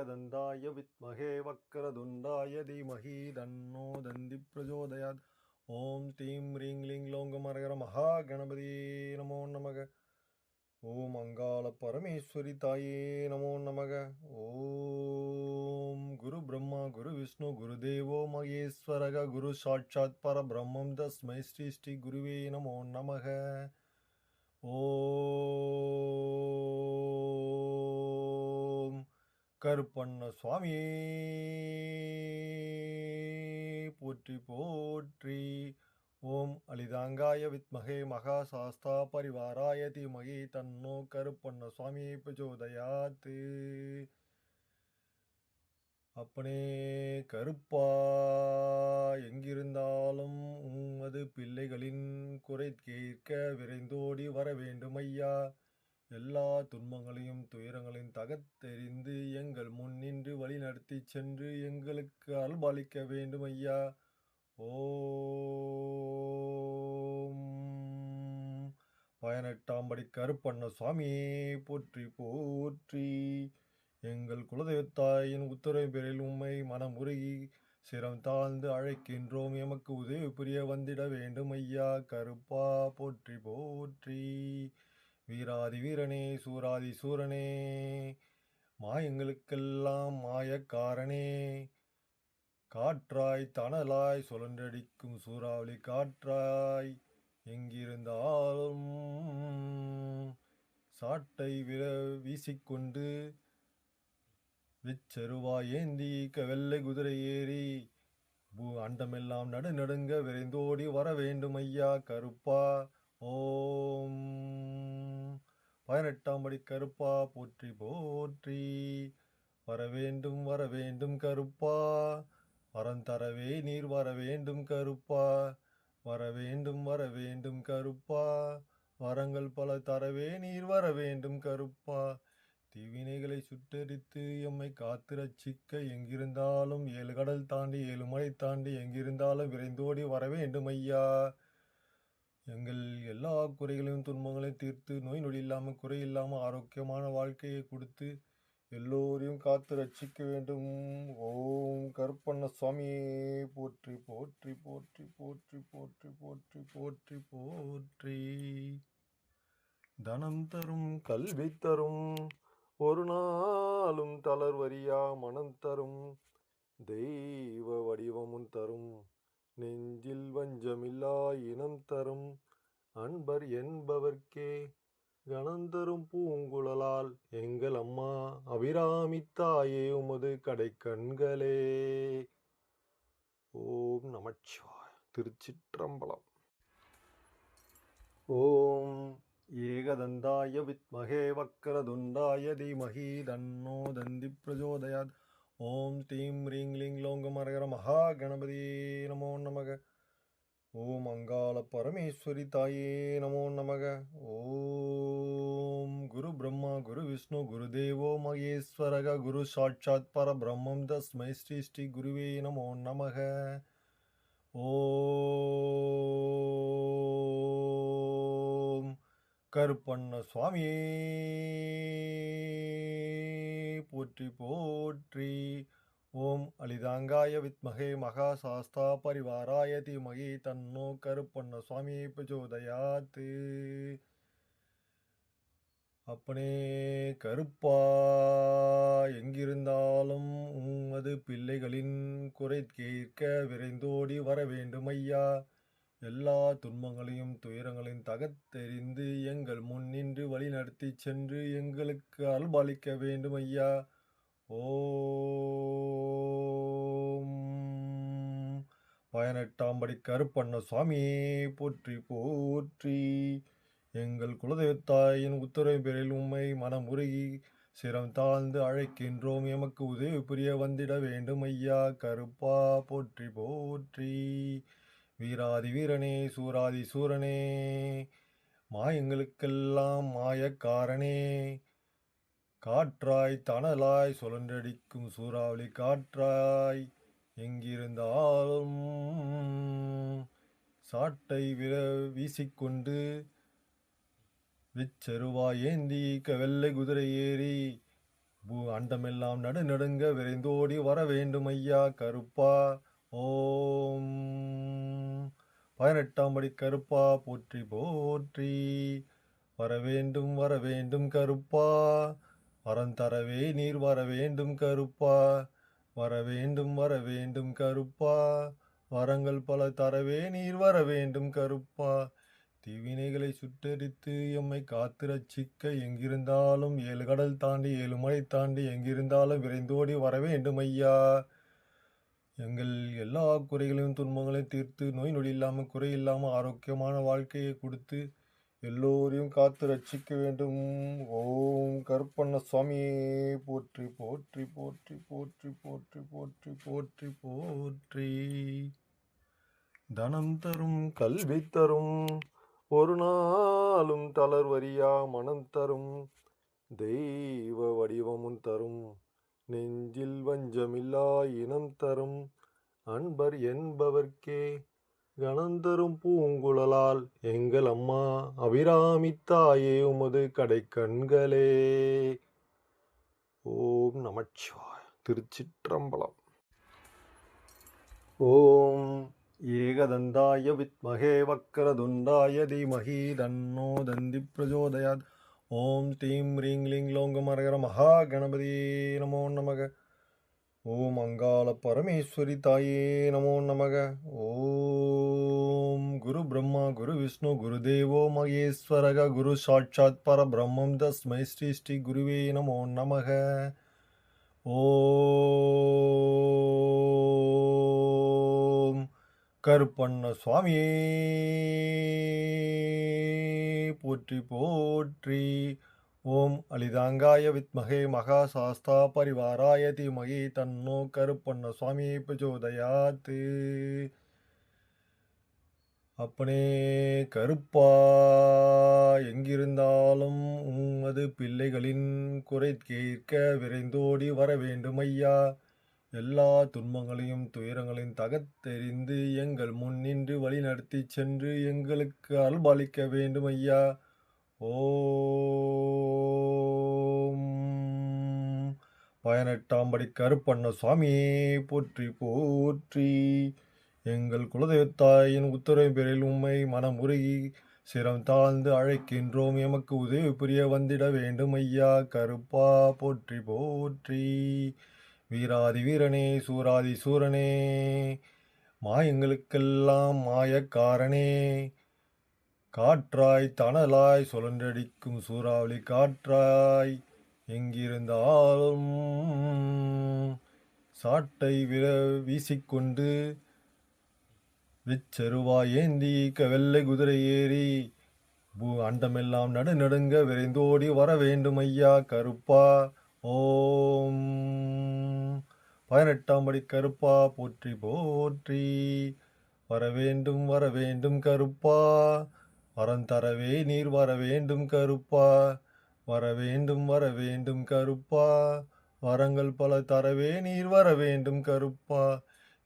एकदन्ताय विद्महे वक्रतुण्डाय धीमहि तन्नो दन्ति प्रचोदयात्। ॐ तीं ह्रीं क्लीं लौं गमरगर महागणपतिये नमो नमः। ॐ अङ्गालपरमेश्वरि ताये नमो नमः। ॐ गुरुब्रह्मा गुरुविष्णु गुरुदेवो महेश्वरः गुरु साक्षात् परब्रह्मं तस्मै श्री श्री गुरुवे नमो नमः। ஓம் கருப்பண்ண சுவாமியே போற்றி போற்றி. ஓம் அலிதாங்காய வித்மகே மகா சாஸ்தா பரிவாராய தீமகி தன்னோ கருப்பண்ண சுவாமியை பிரச்சோதயாத். அப்பனே கருப்பா, எங்கிருந்தாலும் உமது பிள்ளைகளின் குறை கேட்க விரைந்தோடி வர வேண்டும் ஐயா. எல்லா துன்பங்களையும் துயரங்களையும் தகத்தெறிந்து எங்கள் முன் நின்று வழி நடத்தி சென்று எங்களுக்கு அருள்பாலிக்க வேண்டும் ஐயா. ஓம் 18ஆம் படி கருப்பண்ண சுவாமியே போற்றி போற்றி. எங்கள் குலதெய்வத்தாயின் உத்தரவு பேரில் உம்மை மனம் உருகி சிரம் தாழ்ந்து அழைக்கின்றோம். எமக்கு உதவி புரிய வந்திட வேண்டும் ஐயா. கருப்பா போற்றி போற்றி. வீராதி வீரனே சூராதி சூரனே, மாயங்களுக்கெல்லாம் மாயக்காரனே, காற்றாய் தணலாய் சுழன்றடிக்கும் சூறாவளி காற்றாய், எங்கிருந்தாலும் சாட்டை வீசிக்கொண்டு விச்சருவாய் ஏந்தி வெள்ளை குதிரை ஏறி அண்டமெல்லாம் நடுநடுங்க விரைந்தோடி வர வேண்டும் ஐயா. கருப்பா ஓம் 18ஆம் படி கருப்பா போற்றி போற்றி. வரவேண்டும் வரவேண்டும் கருப்பா, வரம் தரவே நீர் வர வேண்டும் கருப்பா. வரவேண்டும் வரவேண்டும் கருப்பா, வரங்கள் பல தரவே நீர் வர வேண்டும் கருப்பா. தீவினைகளை சுட்டெரித்து எம்மை காத்து ரட்சிக்க எங்கிருந்தாலும் 7 கடல் தாண்டி 7 மலை தாண்டி எங்கிருந்தாலும் விரைந்தோடி வர வேண்டும் ஐயா. எங்கள் எல்லா குறைகளையும் துன்பங்களையும் தீர்த்து நோய் நொடி இல்லாமல் குறை இல்லாமல் ஆரோக்கியமான வாழ்க்கையை கொடுத்து எல்லோரையும் காத்து ரட்சிக்க வேண்டும். ஓம் கருப்பண்ண சுவாமியே போற்றி போற்றி போற்றி போற்றி போற்றி போற்றி போற்றி போற்றி. தனம் தரும் கல்வி தரும் ஒரு நாளும் தளர்வரியா மனம் தரும் தெய்வ வடிவமும் தரும் நெஞ்சில் வஞ்சமில்லா இனம் தரும் அன்பர் என்பவர்க்கே கணந்தரும் பூங்குழலால் எங்கள் அம்மா அபிராமி தாயே உமது கடை கண்களே. ஓம் நமச்சிவாய. திருச்சிற்றம்பலம். ஓம் ஏகதந்தாய வித்மகே வக்ரதுண்டாய தீமகி தன்னோ தந்தி பிரச்சோதயாத். ஓம் தீம் ह्रीं क्लीं लौं गमरगर महागणपतिये नमो नमः. ஓம் அங்காள பரமேஸ்வரி தாயே நமோ நமக. ஓம் குரு பிரம்மா குரு விஷ்ணு குருதேவோ மகேஸ்வரக குரு சாட்சாத் பரபிரம்மம் தஸ்மை ஸ்ரீ ஸ்ரீ குருவே நமோ நமக. ஓம் கருப்பண்ண சுவாமியே போற்றி போற்றி. ஓம் அலிதாங்காய வித்மகே மகா சாஸ்தா பரிவாராய தீமகி தன்னோ கருப்பண்ண சுவாமியை பிரச்சோதயாத். அப்பனே கருப்பா, எங்கிருந்தாலும் உமது பிள்ளைகளின் குறை கேட்க விரைந்தோடி வர வேண்டும் ஐயா. எல்லா துன்பங்களையும் துயரங்களையும் தகத்தெறிந்து எங்கள் முன் நின்று வழி நடத்தி சென்று எங்களுக்கு அருள்பாலிக்க வேண்டும் ஐயா. ஓம் 18ஆம் படி கருப்பண்ண சுவாமியே போற்றி போற்றி. எங்கள் குலதெய்வத்தாயின் உத்தரவு பேரில் உம்மை மனம் உருகி சிரம் தாழ்ந்து அழைக்கின்றோம். எமக்கு உதவி புரிய வந்திட வேண்டும் ஐயா. கருப்பா போற்றி போற்றி. வீராதி வீரனே சூராதி சூரனே, மாயங்களுக்கெல்லாம் மாயக்காரனே, காற்றாய் தணலாய் சுழன்றடிக்கும் சூறாவளி காற்றாய், எங்கிருந்தாலும் சாட்டை வீசிக்கொண்டு விச்சருவாய் ஏந்தி வெள்ளை குதிரை ஏறி அண்டமெல்லாம் நடுநடுங்க விரைந்தோடி வர வேண்டும் ஐயா கருப்பா. ஓம் 18ஆம் படி கருப்பா போற்றி போற்றி. வரவேண்டும் வரவேண்டும் கருப்பா, வரம் தரவே நீர் வரவேண்டும் கருப்பா. வரவேண்டும் வரவேண்டும் கருப்பா, வரங்கள் பல தரவே நீர் வரவேண்டும் கருப்பா. தீவினைகளை சுட்டெரித்து எம்மை காத்து ரட்சிக்க எங்கிருந்தாலும் 7 கடல் தாண்டி 7 மலை தாண்டி எங்கிருந்தாலும் விரைந்தோடி வரவேண்டும் ஐயா. எங்கள் எல்லா குறைகளையும் துன்பங்களையும் தீர்த்து நோய் நொடி இல்லாமல் குறை இல்லாமல் ஆரோக்கியமான வாழ்க்கையை கொடுத்து எல்லோரையும் காத்து ரட்சிக்க வேண்டும். ஓம் கருப்பண்ண சுவாமியே போற்றி போற்றி போற்றி போற்றி போற்றி போற்றி போற்றி போற்றி. தனம் தரும் கல்வி தரும் ஒரு நாளும் தளர்வரியா மனம் தரும் தெய்வ வடிவமும் தரும் நெஞ்சில் வஞ்சமில்லா இனம் தரும் அன்பர் என்பவர்க்கே கணந்தரும் பூங்குழலால் எங்கள் அம்மா அபிராமி தாயே உமது கடை கண்களே. ஓம் நமச்சிவாய. திருச்சிற்றம்பலம். ஓம் ஏகதந்தாய வித்மகே வக்கரதுண்டாய தீமஹி தன்னோ தந்தி பிரஜோதயாத். ஓம் தீம் ரீங் லிங் லோங்கமரகர மகா கணபதி நமோ நமக. ஓம் அங்காள பரமேஸ்வரி தாயே நமோ நமக. ஓம் குரு பிரம்மா குரு விஷ்ணு குரு தேவோ மகேஸ்வரக குரு சாட்சாத் பரபிரம்மம் தஸ்மை ஸ்ரீ ஸ்ரீ குருவே நமோ நமக. ஓம் கருப்பண்ண சுவாமியே போற்றி போற்றி. ஓம் அலிதாங்காய வித்மகே மகா சாஸ்தா பரிவாராய தீமகி தன்னோ கருப்பண்ண சுவாமி பிரச்சோதயாத். அப்பனே கருப்பா, எங்கிருந்தாலும் உமது பிள்ளைகளின் குறை கேட்க விரைந்தோடி வர வேண்டும் ஐயா. எல்லா துன்பங்களையும் துயரங்களையும் தகர்த்தெறிந்து எங்கள் முன் நின்று வழி நடத்தி சென்று எங்களுக்கு அருள்பாலிக்க வேண்டும் ஐயா. ஓம் 18ஆம் படி கருப்பண்ண சுவாமியே போற்றி போற்றி. எங்கள் குலதெய்வத்தாயின் உத்தரவு பேரில் உம்மை மனமுருகி சிரம் தாழ்ந்து அழைக்கின்றோம். எமக்கு உதவி புரிய வந்திட வேண்டும் ஐயா கருப்பா போற்றி போற்றி. வீராதி வீரனே சூராதி சூரனே மாயங்களுக்கெல்லாம் மாயக்காரனே, காற்றாய் தணலாய் சுழன்றடிக்கும் சூறாவளி காற்றாய் எங்கிருந்தாலும் சாட்டை வீசிக்கொண்டு விச்சருவாய் ஏந்தி வெள்ளை குதிரை ஏறி அண்டமெல்லாம் நடுநடுங்க விரைந்தோடி வர வேண்டும் ஐயா கருப்பா. ஓம் 18ஆம் படி கருப்பா போற்றி போற்றி. வரவேண்டும் வரவேண்டும் கருப்பா, வரம் தரவே நீர் வரவேண்டும் கருப்பா. வரவேண்டும் வரவேண்டும் கருப்பா, வரங்கள் பல தரவே நீர் வரவேண்டும் கருப்பா.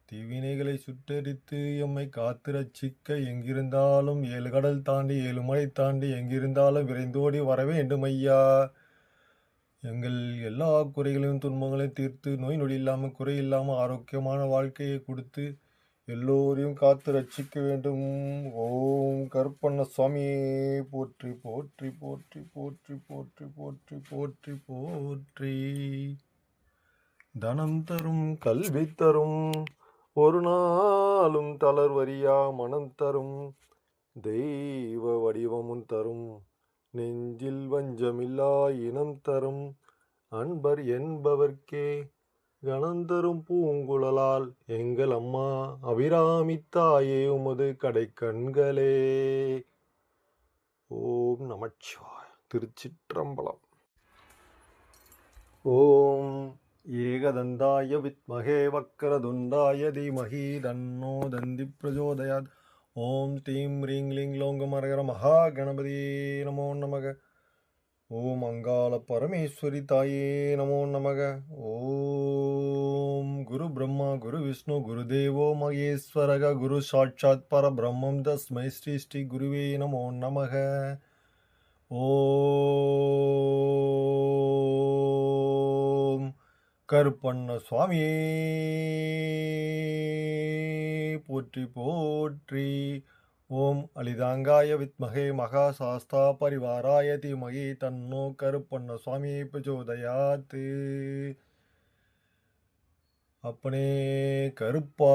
தீவினைகளை சுட்டெரித்து எம்மை காத்து ரட்சிக்க எங்கிருந்தாலும் 7 கடல் தாண்டி 7 மலை தாண்டி எங்கிருந்தாலும் விரைந்தோடி வரவேண்டும் ஐயா. எங்கள் எல்லா குறைகளையும் துன்பங்களையும் தீர்த்து நோய் நொடி இல்லாமல் குறை இல்லாமல் ஆரோக்கியமான வாழ்க்கையை கொடுத்து எல்லோரையும் காத்து ரட்சிக்க வேண்டும். ஓம் கருப்பண்ண சுவாமியே போற்றி போற்றி போற்றி போற்றி போற்றி போற்றி போற்றி போற்றி. தனம் தரும் கல்வி தரும் ஒரு நாளும் தளர்வரியா மனம் தரும் தெய்வ வடிவமும் தரும் நெஞ்சில் வஞ்சமில்லா இனம் தரும் அன்பர் என்பவர்க்கே கணந்தரும் பூங்குழலால் எங்கள் அம்மா அபிராமி தாயே உமது கடை கண்களே. ஓம் நமச்சிவாய. திருச்சிற்றம்பலம். ஓம் ஏகதந்தாய வித்மகே வக்கரதுண்டாய தீமஹி தன்னோ தந்தி பிரச்சோதயாத். ஓம் தீம் ரீங் லிங் லோங்கமரகர மகா கணபதி நமோ நமக. ஓம் அங்காள பரமேஸ்வரி தாயே நமோ நமக. ஓம் குரு பிரம்மா குரு விஷ்ணு குரு தேவோ மகேஸ்வரக குரு சாட்சாத் பரபிரம்மம் தஸ்மை ஸ்ரீ ஸ்ரீ குருவே நமோ நமக. ஓம் கருப்பண்ண சுவாமியே போற்றி போற்றி. ஓம் அலிதாங்காய வித்மகே மகா சாஸ்தா பரிவாராய தீமகி தன்னோ கருப்பண்ண சுவாமி பிரச்சோதயாத். அப்பனே கருப்பா,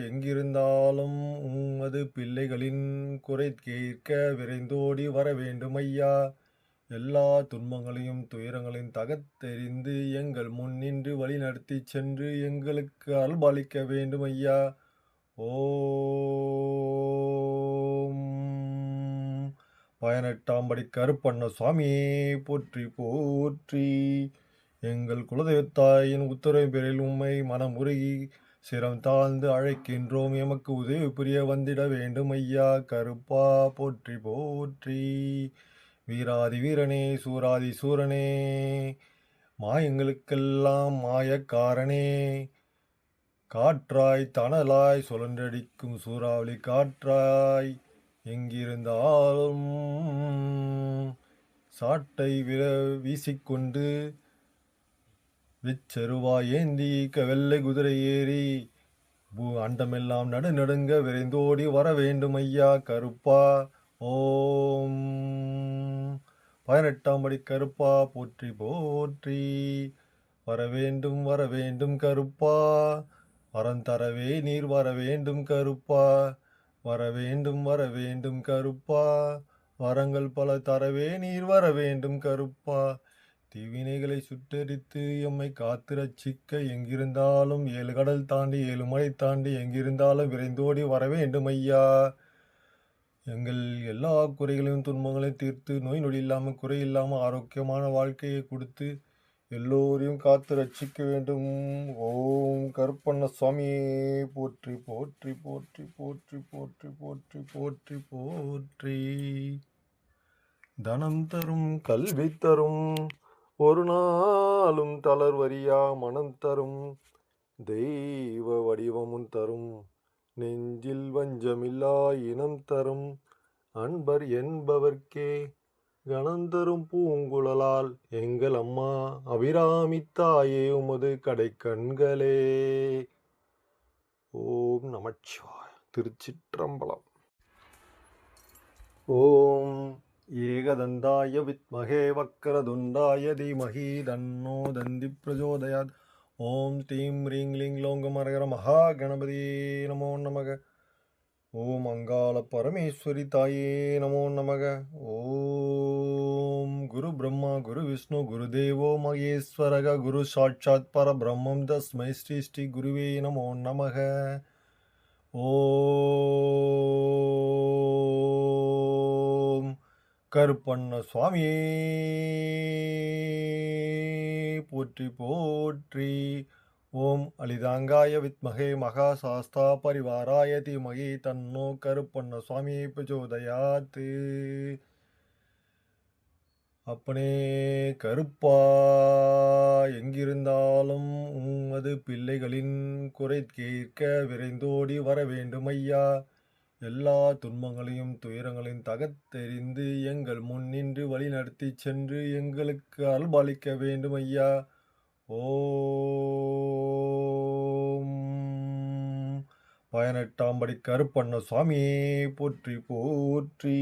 எங்கிருந்தாலும் உமது பிள்ளைகளின் குறை கேட்க விரைந்தோடி வர வேண்டும் ஐயா. எல்லா துன்பங்களையும் துயரங்களையும் தகர்த்தெறிந்து எங்கள் முன் நின்று வழி நடத்தி சென்று எங்களுக்கு அருள்பாலிக்க வேண்டும் ஐயா. ஓம் 18ஆம் படி கருப்பண்ண சுவாமியே போற்றி போற்றி. எங்கள் குலதெய்வத்தாயின் உத்தரவு பேரில் உம்மை மனமுருகி சிரம் தாழ்ந்து அழைக்கின்றோம். எமக்கு உதவி புரிய வந்திட வேண்டும் ஐயா. கருப்பா போற்றி போற்றி. வீராதி வீரனே சூராதி சூரனே, மாயங்களுக்கெல்லாம் மாயக்காரனே, காற்றாய் தணலாய் சுழன்றடிக்கும் சூறாவளி காற்றாய், எங்கிருந்தாலும் சாட்டை வீசிக்கொண்டு விச்சருவாய் ஏந்தி வெள்ளை குதிரை ஏறி அண்டமெல்லாம் நடுநடுங்க விரைந்தோடி வர வேண்டும் ஐயா. கருப்பா ஓம் 18ஆம் படி கருப்பா போற்றி போற்றி. வரவேண்டும் வரவேண்டும் கருப்பா, வரம் தரவே நீர் வரவேண்டும் கருப்பா. வரவேண்டும் வரவேண்டும் கருப்பா, வரங்கள் பல தரவே நீர் வரவேண்டும் கருப்பா. தீவினைகளை சுட்டெரித்து எம்மை காத்து ரட்சிக்க எங்கிருந்தாலும் 7 கடல் தாண்டி 7 மலை தாண்டி எங்கிருந்தாலும் விரைந்தோடி வரவேண்டும் ஐயா. எங்கள் எல்லா குறைகளையும் துன்பங்களையும் தீர்த்து நோய் நொடி இல்லாமல் குறை இல்லாமல் ஆரோக்கியமான வாழ்க்கையை கொடுத்து எல்லோரையும் காத்து ரட்சிக்க வேண்டும். ஓம் கருப்பண்ண சுவாமியே போற்றி போற்றி போற்றி போற்றி போற்றி போற்றி போற்றி போற்றி. தனம் தரும் கல்வி தரும் ஒரு நாளும் தளர்வரியா மனம் தரும் தெய்வ வடிவமும் தரும் நெஞ்சில் வஞ்சமில்லா இனம் தரும் அன்பர் என்பவர்க்கே கணந்தரும் பூங்குழலால் எங்கள் அம்மா அபிராமி தாயே உமது கடை கண்களே. ஓம் நமச்சிவாய. திருச்சிற்றம்பலம். ஓம் ஏகதந்தாய வித்மகே வக்கரதுண்டாய தீமஹி தன்னோ தந்தி பிரச்சோதயாத். ஓம் ஸ்ரீம் ரீங் லிங் லோங்கமரகர மகா கணபதியே நமோ நமக. ஓம் அங்காள பரமேஸ்வரி தாயே நமோ நமக. ஓம் குரு பிரம்மா குரு விஷ்ணு குரு தேவோ மகேஸ்வரக குரு சாட்சாத் பரபிரம்மம் தஸ்மை ஸ்ரீ ஸ்ரீ குருவே நமோ நமக. ஓம் கருப்பண்ண சுவாமியே போற்றி போற்றி. ஓம் அலிதாங்காய வித்மகே மகா சாஸ்தா பரிவாராய தீமகி தன்னோ கருப்பண்ண சுவாமி பிரச்சோதயாத். அப்பனே கருப்பா, எங்கிருந்தாலும் உமது பிள்ளைகளின் குறை கேட்க விரைந்தோடி வர வேண்டும் ஐயா. எல்லா துன்பங்களையும் துயரங்களையும் தகர்த்தெறிந்து எங்கள் முன் நின்று வழி நடத்தி சென்று எங்களுக்கு அருள்பாலிக்க வேண்டும் ஐயா. ஓம் 18ஆம் படி கருப்பண்ண சுவாமியே போற்றி போற்றி.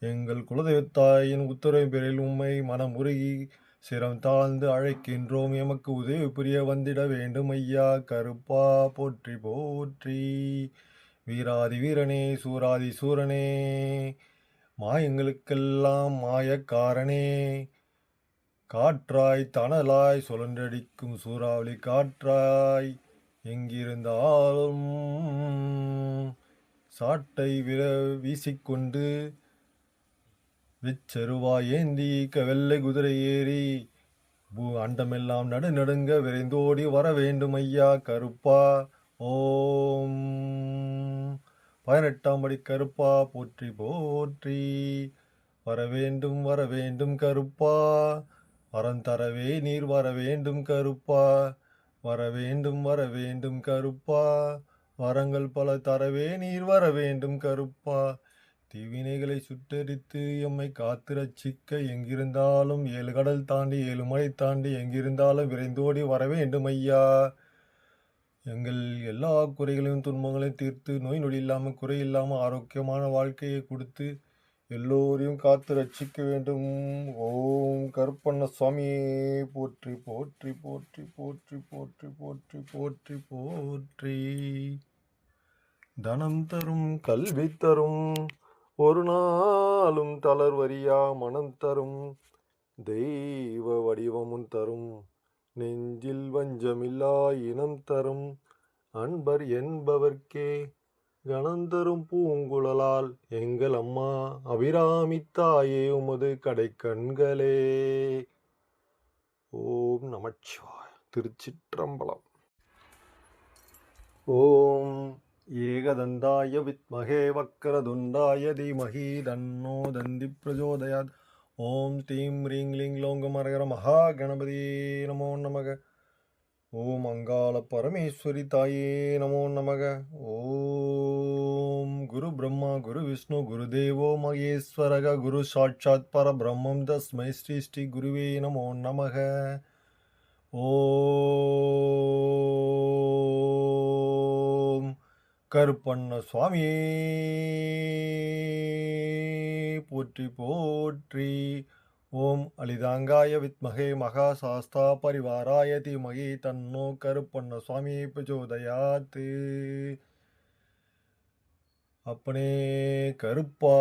எங்கள் குலதெய்வத்தாயின் உத்தரவு பேரில் உம்மை மனமுருகி சிரம் தாழ்ந்து அழைக்கின்றோம். எமக்கு உதவி புரிய வந்திட வேண்டும் ஐயா. கருப்பா போற்றி போற்றி. வீராதி வீரனே சூராதி சூரனே, மாயங்களுக்கெல்லாம் மாயக்காரனே, காற்றாய் தணலாய் சுழன்றடிக்கும் சூறாவளி காற்றாய், எங்கிருந்தாலும் சாட்டை வீசிக்கொண்டு விச்சருவாய் ஏந்தி வெள்ளை குதிரை ஏறி அண்டமெல்லாம் நடுநடுங்க விரைந்தோடி வர வேண்டும் ஐயா. கருப்பா ஓம் 18ஆம் படி கருப்பா போற்றி போற்றி. வரவேண்டும் வரவேண்டும் கருப்பா, வரம் தரவே நீர் வரவேண்டும் கருப்பா. வரவேண்டும் வரவேண்டும் கருப்பா, வரங்கள் பல தரவே நீர் வரவேண்டும் கருப்பா. தீவினைகளை சுட்டெரித்து எம்மை காத்து ரட்சிக்க எங்கிருந்தாலும் 7 கடல் தாண்டி 7 மலை தாண்டி எங்கிருந்தாலும் விரைந்தோடி வரவேண்டும் ஐயா. எங்கள் எல்லா குறைகளையும் துன்பங்களையும் தீர்த்து நோய் நொடி இல்லாமல் குறை இல்லாமல் ஆரோக்கியமான வாழ்க்கையை கொடுத்து எல்லோரையும் காத்து ரட்சிக்க வேண்டும். ஓம் கருப்பண்ண சுவாமியே போற்றி போற்றி போற்றி போற்றி போற்றி போற்றி போற்றி போற்றி. தனம் தரும் கல்வி தரும் ஒரு நாளும் தளர்வரியா மனம் தரும் தெய்வ வடிவமும் தரும் நெஞ்சில் வஞ்சமில்லா இனம் தரும் அன்பர் என்பவர்க்கே கணந்தரும் பூங்குழலால் எங்கள் அம்மா அபிராமி தாயே உமது கடைக்கண்களே. ஓம் நமச்சிவாய. திருச்சிற்றம்பலம். ஓம் ஏகதந்தாய வித்மகே வக்கரதுண்டாய தீமஹி தன்னோ தந்தி பிரச்சோதயாத். ஓம் தீம் ரீங் லிங் லோங்கமரகர மகா கணபதியே நமோ நமக. ஓம் அங்காள பரமேஸ்வரி தாயே நமோ நமக. ஓம் குரு பிரம்மா குரு விஷ்ணு குரு தேவோ மகேஸ்வரக குரு சாட்சாத் பரபிரம்மம் தஸ்மை ஸ்ரீ ஸ்ரீ குருவே நமோ நமக. ஓம் கருப்பண்ண சுவாமியே போற்றி போற்றி. ஓம் அலிதாங்காய வித்மகே மகா சாஸ்தா பரிவாராய தீமகி தன்னோ கருப்பண்ண சுவாமியே பிரச்சோதயாத். அப்பனே கருப்பா,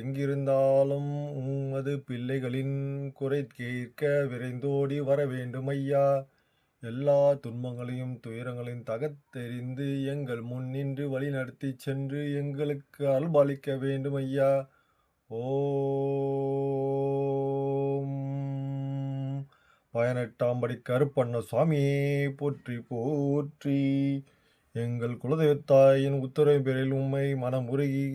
எங்கிருந்தாலும் உமது பிள்ளைகளின் குறை கேட்க விரைந்தோடி வர வேண்டும் ஐயா. எல்லா துன்பங்களையும் துயரங்களையும் தகர்த்தெறிந்து எங்கள் முன் நின்று வழி நடத்தி சென்று எங்களுக்கு அருள்பாலிக்க வேண்டும் ஐயா. ஓம் 18ஆம் படி கருப்பண்ண சுவாமியே போற்றி போற்றி. எங்கள் குலதெய்வத்தாயின் உத்தரவு பேரில் உம்மை மனமுருகி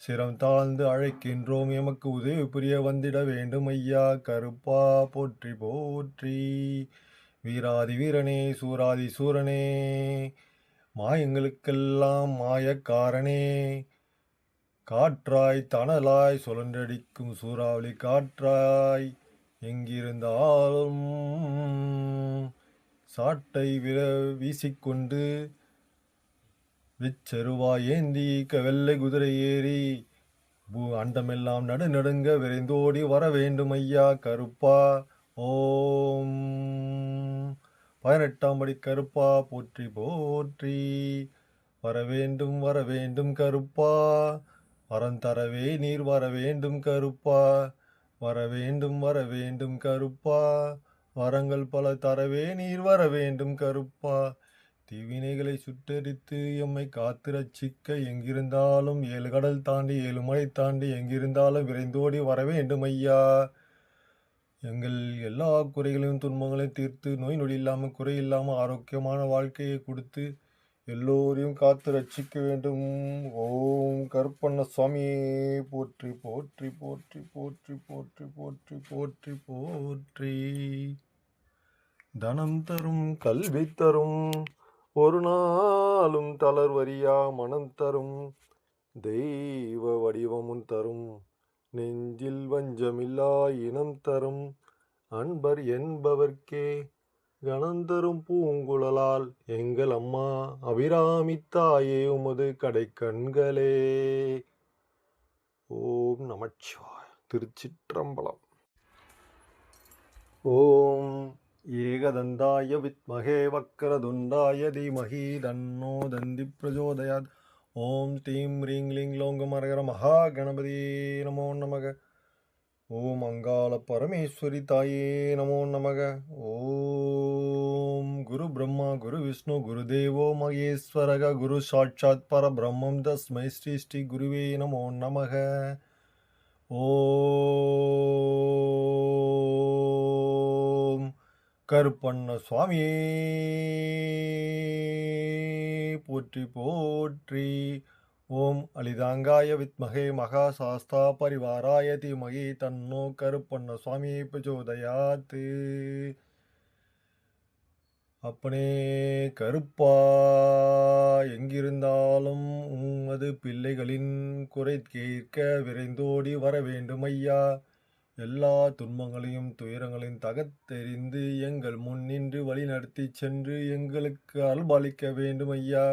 சிரம் தாழ்ந்து அழைக்கின்றோம். எமக்கு உதவி புரிய வந்திட வேண்டும் ஐயா. கருப்பா போற்றி போற்றி. வீராதி வீரனே சூராதி சூரனே மாயங்களுக்கெல்லாம் மாயக்காரனே, காற்றாய் தணலாய் சுழன்றடிக்கும் சூறாவளி காற்றாய் எங்கிருந்தாலும் சாட்டை வீசிக்கொண்டு விச்செருவாய் ஏந்தி வெள்ளை குதிரை ஏறி அண்டமெல்லாம் நடுநடுங்க விரைந்தோடி வர வேண்டும் ஐயா. கருப்பா. ஓம் 18ஆம் படி கருப்பா போற்றி போற்றி. வரவேண்டும் வரவேண்டும் கருப்பா, வரம் தரவே நீர் வரவேண்டும் கருப்பா. வரவேண்டும் வரவேண்டும் கருப்பா, வரங்கள் பல தரவே நீர் வரவேண்டும் கருப்பா. தீவினைகளை சுட்டெரித்து எம்மை காத்து ரட்சிக்க எங்கிருந்தாலும் 7 கடல் தாண்டி 7 மலை தாண்டி எங்கிருந்தாலும் விரைந்தோடி வரவேண்டும் ஐயா. எங்கள் எல்லா குறைகளையும் துன்பங்களையும் தீர்த்து நோய் நொடி இல்லாமல் குறை இல்லாமல் ஆரோக்கியமான வாழ்க்கையை கொடுத்து எல்லோரையும் காத்து ரட்சிக்க வேண்டும். ஓம் கருப்பண்ண சுவாமியே போற்றி போற்றி போற்றி போற்றி போற்றி போற்றி போற்றி போற்றி. தனம் தரும் கல்வி தரும் ஒரு நாளும் தளர்வரியா மனம் தரும் தெய்வ வடிவமும் தரும் நெஞ்சில் வஞ்சமில்லா இனம் தரும் அன்பர் என்பவர்க்கே கணந்தரும் பூங்குழலால் எங்கள் அம்மா அபிராமி தாயே உமது கடைக்கண்களே. ஓம் நமச்சிவாய. திருச்சிற்றம்பலம். ஓம் ஏகதந்தாய வித்மகே வக்கரதுண்டாய தீமஹி தன்னோ தந்தி பிரச்சோதயாத். ஓம் தீம் ரீங் லிங் லோங்கமரகர மகா கணபதியே நமோ நமக. ஓம் அங்காள பரமேஸ்வரி தாயே நமோ நமக. ஓம் குரு பிரம்மா குரு விஷ்ணு குரு தேவோ மகேஸ்வரக குரு சாட்சாத் பரபிரம்மம் தஸ்மை ஸ்ரீ ஸ்ரீ குருவே நமோ நமக. ஓம் கருப்பண்ண சுவாமியே போற்றி போற்றி. ஓம் அலிதாங்காய வித்மகே மகா சாஸ்தா பரிவாராய தீமகி தன்னோ கருப்பண்ண சுவாமியே பிரச்சோதயாத். அப்பனே கருப்பா, எங்கிருந்தாலும் உமது பிள்ளைகளின் குறை கேட்க விரைந்தோடி வர வேண்டும் ஐயா. எல்லா துன்பங்களையும் துயரங்களையும் தகர்த்தெறிந்து எங்கள் முன் நின்று வழிநடத்தி சென்று எங்களுக்கு அருள்பாலிக்க வேண்டும் ஐயா.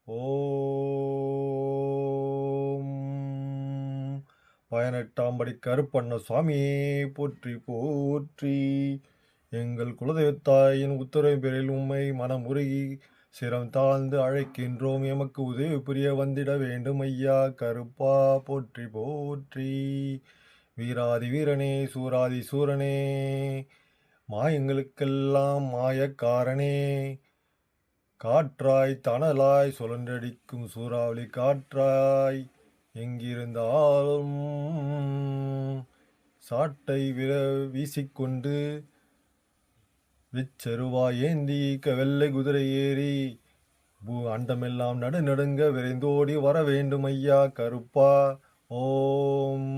ஓம் 18ஆம் படி கருப்பண்ண சுவாமியே போற்றி போற்றி. எங்கள் குலதெய்வத்தாயின் உத்தரவு பேரில் உம்மை மனமுருகி சிரம் தாழ்ந்து அழைக்கின்றோம். எமக்கு உதவி புரிய வந்திட வேண்டும் ஐயா. கருப்பா போற்றி போற்றி. வீராதி வீரனே, சூராதி சூரனே, மாயங்களுக்கெல்லாம் மாயக்காரனே, காற்றாய் தணலாய் சுழன்றடிக்கும் சூறாவளி காற்றாய், எங்கிருந்தாலும் சாட்டை வீசிக்கொண்டு விச்சருவாய் ஏந்தி வெள்ளை குதிரை ஏறி அண்டமெல்லாம் நடுநடுங்க விரைந்தோடி வர வேண்டும் ஐயா. கருப்பா. ஓம்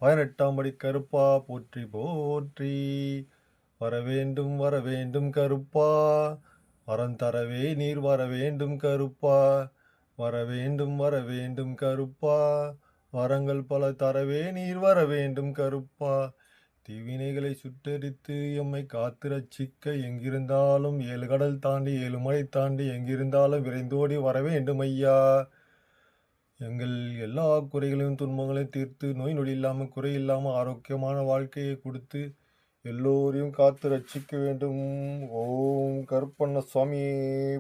18ஆம் படி கருப்பா போற்றி போற்றி. வரவேண்டும் வரவேண்டும் கருப்பா, வரம் தரவே நீர் வரவேண்டும் கருப்பா. வரவேண்டும் வரவேண்டும் கருப்பா, வரங்கள் பல தரவே நீர் வரவேண்டும் கருப்பா. தீவினைகளை சுட்டெரித்து எம்மை காத்து ரட்சிக்க எங்கிருந்தாலும் 7 கடல் தாண்டி 7 மலை தாண்டி எங்கிருந்தாலும் விரைந்தோடி வரவேண்டும் ஐயா. எங்கள் எல்லா குறைகளையும் துன்பங்களையும் தீர்த்து நோய் நொடி இல்லாமல் குறையில்லாமல் ஆரோக்கியமான வாழ்க்கையை கொடுத்து எல்லோரையும் காத்து ரட்சிக்க வேண்டும். ஓம் கருப்பண்ண சுவாமியே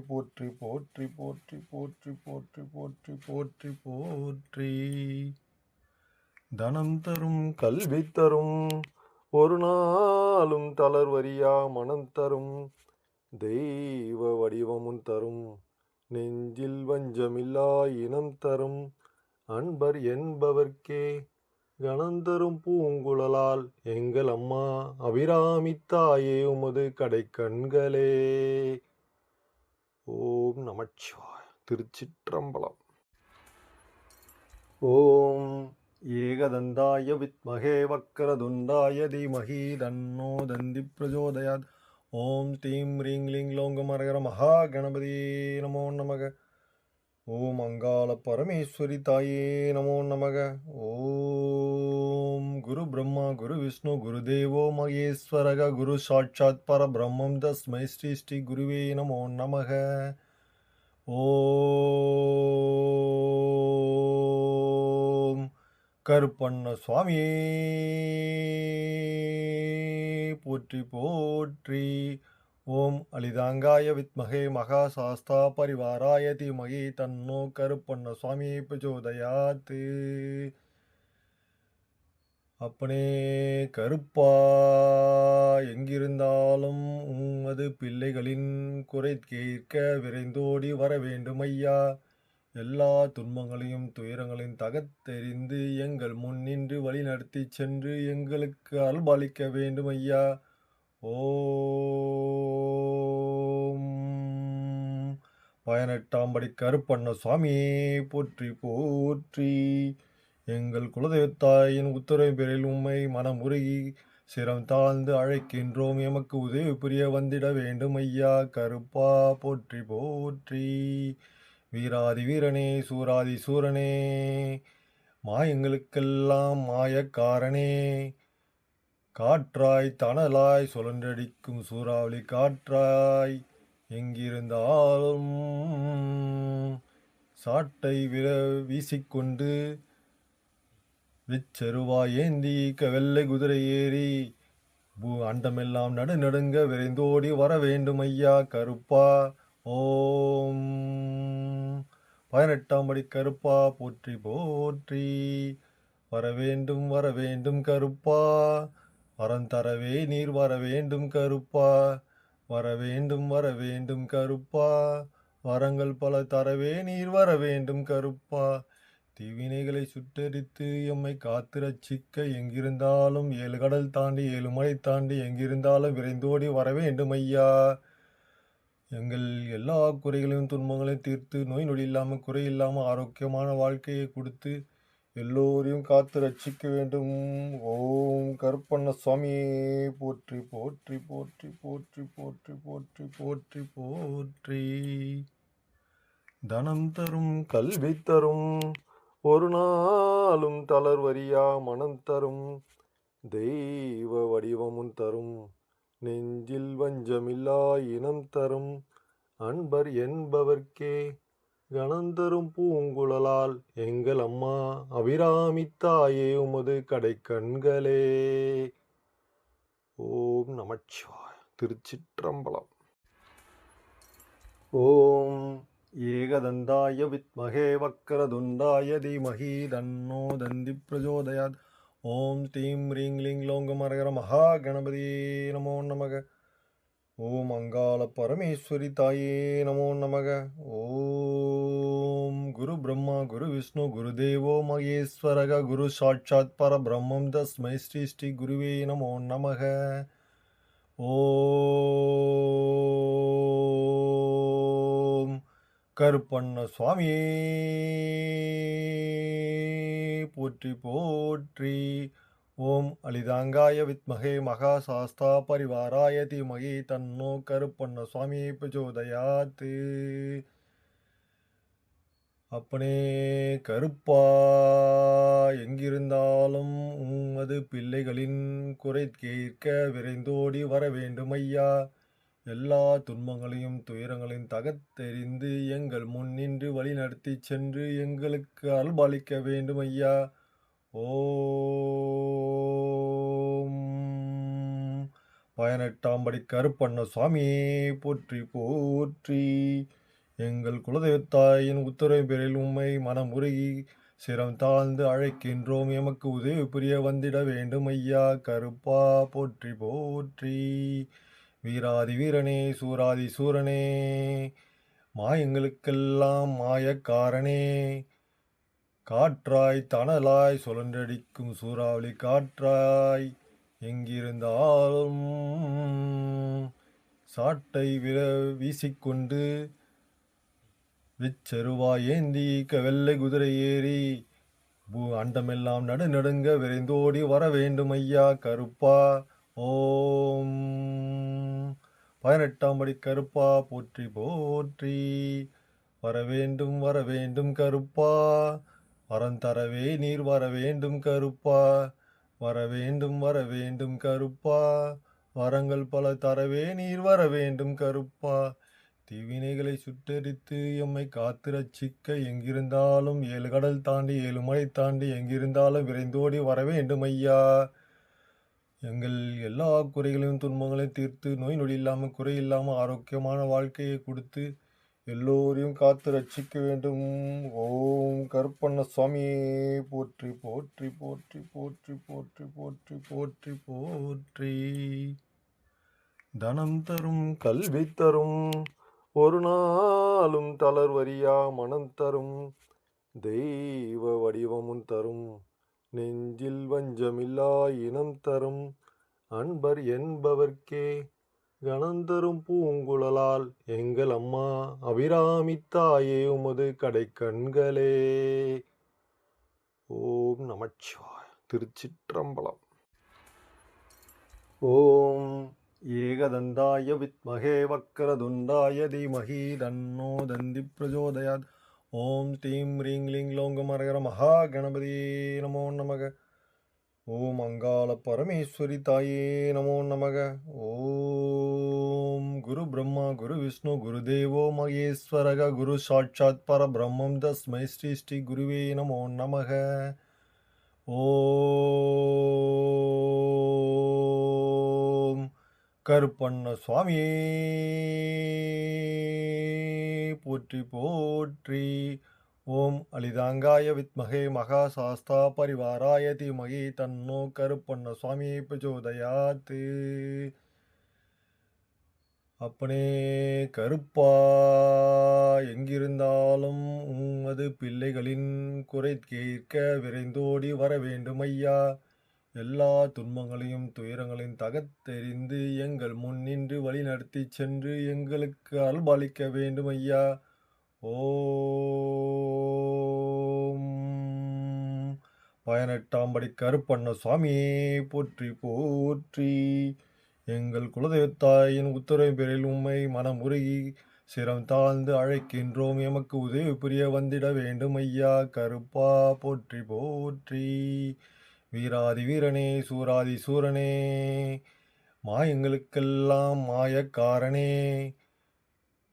போற்றி போற்றி போற்றி போற்றி போற்றி போற்றி போற்றி போற்றி. தனம் தரும் கல்வி தரும் ஒரு நாளும் தளர்வரியா மனம் தரும் தெய்வ வடிவமும் தரும் நெஞ்சில் வஞ்சமில்லா இனம் தரும் அன்பர் என்பவர்க்கே கணந்தரும் பூங்குழலால் எங்கள் அம்மா அபிராமி தாயே உமது கடை கண்களே. ஓம் நமச்சிவாய. திருச்சிற்றம்பலம். ஓம் ஏகதந்தாய வித்மகே வக்கரதுண்டாய தீமஹி தன்னோ தந்தி பிரஜோதயாத். ஓம் தீம் ரீங் லிங் லோங்கமரகர மகா கணபதி நமோ நமக. ஓம் அங்காள பரமேஸ்வரி தாயே நமோ நமக. ஓம் குரு பிரம்மா குரு விஷ்ணு குரு தேவோ மகேஸ்வரக குரு சாட்சாத் பரபிரம்மம் தஸ்மை ஸ்ரீ ஸ்ரீ குருவே நமோ நமக. ஓம் கருப்பண்ண சுவாமியே போற்றி போற்றி. ஓம் அலிதாங்காய வித்மகே மகா சாஸ்தா பரிவாராய தீமகி தன்னோ கருப்பண்ண சுவாமியே பிரச்சோதயாத். அப்பனே கருப்பா, எங்கிருந்தாலும் உமது பிள்ளைகளின் குறை கேட்க விரைந்தோடி வர வேண்டும் ஐயா. எல்லா துன்பங்களையும் துயரங்களையும் தகர்த்தெறிந்து எங்கள் முன் நின்று வழிநடத்தி சென்று எங்களுக்கு அருள்பாலிக்க வேண்டும் ஐயா. ஓம் 18ஆம் படி கருப்பண்ண சுவாமியே போற்றி போற்றி. எங்கள் குலதெய்வத்தாயின் உத்தரவு பேரில் உம்மை மனமுருகி சிரம் தாழ்ந்து அழைக்கின்றோம். எமக்கு உதவி புரிய வந்திட வேண்டும் ஐயா. கருப்பா போற்றி போற்றி. வீராதி வீரனே, சூராதி சூரனே, மாயங்களுக்கெல்லாம் மாயக்காரனே, காற்றாய் தணலாய் சுழன்றடிக்கும் சூறாவளி காற்றாய், எங்கிருந்தாலும் சாட்டை வீசிக்கொண்டு விச்சருவாய் ஏந்தி வெள்ளை குதிரை ஏறி அண்டமெல்லாம் நடுநடுங்க விரைந்தோடி வர வேண்டும் ஐயா. கருப்பா. ஓம் 18ஆம் படி கருப்பா போற்றி போற்றி. வரவேண்டும் வரவேண்டும் கருப்பா, வரம் தரவே நீர் வரவேண்டும் கருப்பா. வரவேண்டும் வரவேண்டும் கருப்பா, வரங்கள் பல தரவே நீர் வரவேண்டும் கருப்பா. தீவினைகளை சுட்டெரித்து எம்மை காத்து ரட்சிக்க எங்கிருந்தாலும் 7 கடல் தாண்டி 7 மலை தாண்டி எங்கிருந்தாலும் விரைந்தோடி வரவேண்டும் ஐயா. எங்கள் எல்லா குறைகளையும் துன்பங்களையும் தீர்த்து நோய் நொடி இல்லாமல் குறையில்லாமல் ஆரோக்கியமான வாழ்க்கையை கொடுத்து எல்லோரையும் காத்து ரட்சிக்க வேண்டும். ஓம் கருப்பண்ண சுவாமியே போற்றி போற்றி போற்றி போற்றி போற்றி போற்றி போற்றி போற்றி. தனம் தரும் கல்வி தரும் ஒரு நாளும் தளர்வரியா மனம் தரும் தெய்வ வடிவமும் தரும் நெஞ்சில் வஞ்சமில்லா இனம் தரும் அன்பர் என்பவர்க்கே கணந்தரும் பூங்குழலால் எங்கள் அம்மா அபிராமி தாயே உமது கடை கண்களே. ஓம் நமச்சிவாய. திருச்சிற்றம்பலம். ஓம் ஏகதந்தாய வித்மகே வக்கரதுண்டாய தீமஹி தன்னோ தந்தி பிரஜோதயாத். ஓம் தீம் ரீங் லிங் லோங்கமரகர மகா கணபதியே நமோ நமக. ஓம் அங்காள பரமேஸ்வரி தாயே நமோ நமக. ஓம் குரு பிரம்மா குரு விஷ்ணு குரு தேவோ மகேஸ்வரக குரு சாட்சாத் பரபிரம்மம் தஸ்மை ஸ்ரீ ஸ்ரீ குருவே நமோ நமக. ஓம் கருப்பண்ண சுவாமியே போற்றி போற்றி. ஓம் அலிதாங்காய வித்மகே மகா சாஸ்தா பரிவாராய தீமகி தன்னோ கருப்பண்ண சுவாமி பிரச்சோதயாத். அப்பனே கருப்பா, எங்கிருந்தாலும் உமது பிள்ளைகளின் குறை கேட்க விரைந்தோடி வர வேண்டும் ஐயா. எல்லா துன்பங்களையும் துயரங்களையும் தகர்த்தெறிந்து எங்கள் முன் நின்று வழி நடத்தி சென்று எங்களுக்கு அருள்பாலிக்க வேண்டும் ஐயா. ஓம் 18ஆம் படி கருப்பண்ண சுவாமியே போற்றி போற்றி. எங்கள் குலதெய்வத்தாயின் உத்தரவு பேரில் உம்மை மனம் உருகி சிரம் தாழ்ந்து அழைக்கின்றோம். எமக்கு உதவி புரிய வந்திட வேண்டும் ஐயா. கருப்பா போற்றி போற்றி. வீராதி வீரனே சூராதி சூரனே மாயங்களுக்கெல்லாம் மாயக்காரனே, காற்றாய் தணலாய் சுழன்றடிக்கும் சூறாவளி காற்றாய், எங்கிருந்தாலும் சாட்டை வீசிக்கொண்டு விச்சருவாய் ஏந்தி வெள்ளை குதிரை ஏறி அண்டமெல்லாம் நடுநடுங்க விரைந்தோடி வர வேண்டும் ஐயா. கருப்பா. ஓம் 18ஆம் படி கருப்பா போற்றி போற்றி. வரவேண்டும் வரவேண்டும் கருப்பா, வரம் தரவே நீர் வர வேண்டும் கருப்பா. வரவேண்டும் வரவேண்டும் கருப்பா, வரங்கள் பல தரவே நீர் வர வேண்டும் கருப்பா. தீவினைகளை சுட்டெரித்து எம்மை காத்து ரட்சிக்க எங்கிருந்தாலும் 7 கடல் தாண்டி 7 மலை தாண்டி எங்கிருந்தாலும் விரைந்தோடி வர வேண்டும் ஐயா. எங்கள் எல்லா குறைகளையும் துன்பங்களையும் தீர்த்து நோய் நொடி இல்லாமல் குறை இல்லாமல் ஆரோக்கியமான வாழ்க்கையை கொடுத்து எல்லோரையும் காத்து ரட்சிக்க வேண்டும். ஓம் கருப்பண்ண சுவாமியே போற்றி போற்றி போற்றி போற்றி போற்றி போற்றி போற்றி போற்றி. தனம் தரும் கல்வி தரும் ஒரு நாளும் தளர்வரியா மனம் தரும் தெய்வ வடிவமும் தரும் நெஞ்சில் வஞ்சமில்லா இனம் தரும் அன்பர் என்பவர்க்கே கணந்தரும் பூங்குழலால் எங்கள் அம்மா அபிராமி தாயே உமது கடை கண்களே. ஓம் நமச்சிவாய. திருச்சிற்றம்பலம். ஓம் ஏகதந்தாய வித்மகே வக்கரதுண்டாய தீமஹி தன்னோ தந்தி பிரச்சோதயாத். ஓம் தீம் ரீங் லிங் லோங்கமரகர மகா கணபதியே நமோ நமக. ஓம் அங்காள பரமேஸ்வரி தாயே நமோ நமக. ஓம் குரு பிரம்மா குரு விஷ்ணு குரு தேவோ மகேஸ்வரக குரு சாட்சாத் பரபிரம்மம் தஸ்மை ஸ்ரீ ஸ்ரீ குருவே நமோ நமக. ஓம் கருப்பண்ண சுவாமியே போற்றி போற்றி. ஓம் அலிதாங்காய வித்மகே மகா சாஸ்தா பரிவாராய தீமகி தன்னோ கருப்பண்ண சுவாமி பிரச்சோதயாத். அப்பனே கருப்பா, எங்கிருந்தாலும் உமது பிள்ளைகளின் குறை கேட்க விரைந்தோடி வர வேண்டும் ஐயா. எல்லா துன்பங்களையும் துயரங்களையும் தகர்த்தெறிந்து எங்கள் முன் நின்று வழி நடத்தி சென்று எங்களுக்கு அருள்பாலிக்க வேண்டும் ஐயா. ஓம் 18ஆம் படி கருப்பண்ண சுவாமியே போற்றி போற்றி. எங்கள் குலதெய்வத்தாயின் உத்தரவின் பேரில் உம்மை மனமுருகி சிரம் தாழ்ந்து அழைக்கின்றோம். எமக்கு உதவி புரிய வந்திட வேண்டும் ஐயா கருப்பா போற்றி போற்றி. வீராதி வீரனே சூராதி சூரனே மாயங்களுக்கெல்லாம் மாயக்காரனே,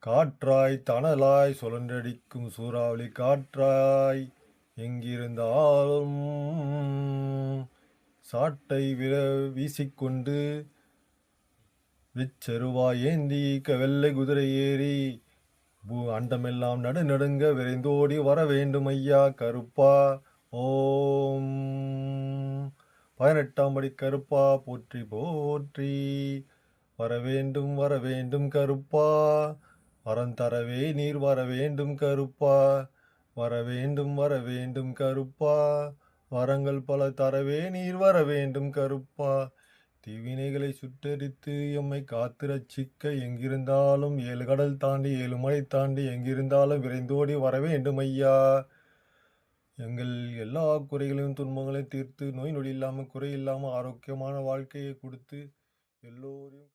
காற்றாய் தணலாய் சுழன்றடிக்கும் சூறாவளி காற்றாய் எங்கிருந்தாலும் சாட்டை வீசிக்கொண்டு விச்செருவாய் ஏந்தி வெள்ளை குதிரை ஏறி அண்டமெல்லாம் நடுநடுங்க விரைந்தோடி வர வேண்டும் ஐயா கருப்பா. ஓம் 18ஆம் படி கருப்பா போற்றி போற்றி. வர வேண்டும் கருப்பா, வரம் தரவே நீர் வர வேண்டும் கருப்பா. வர வேண்டும் கருப்பா, வரங்கள் பல தரவே நீர் வர வேண்டும் கருப்பா. தீவினைகளை சுட்டெரித்து எம்மை காத்து ரட்சிக்க எங்கிருந்தாலும் 7 கடல் தாண்டி 7 மலை தாண்டி எங்கிருந்தாலும் விரைந்தோடி வர வேண்டும் ஐயா. எங்கள் எல்லா குறைகளையும் துன்பங்களையும் தீர்த்து நோய் நொடி இல்லாமல் குறை இல்லாமல் ஆரோக்கியமான வாழ்க்கையை கொடுத்து எல்லோரையும்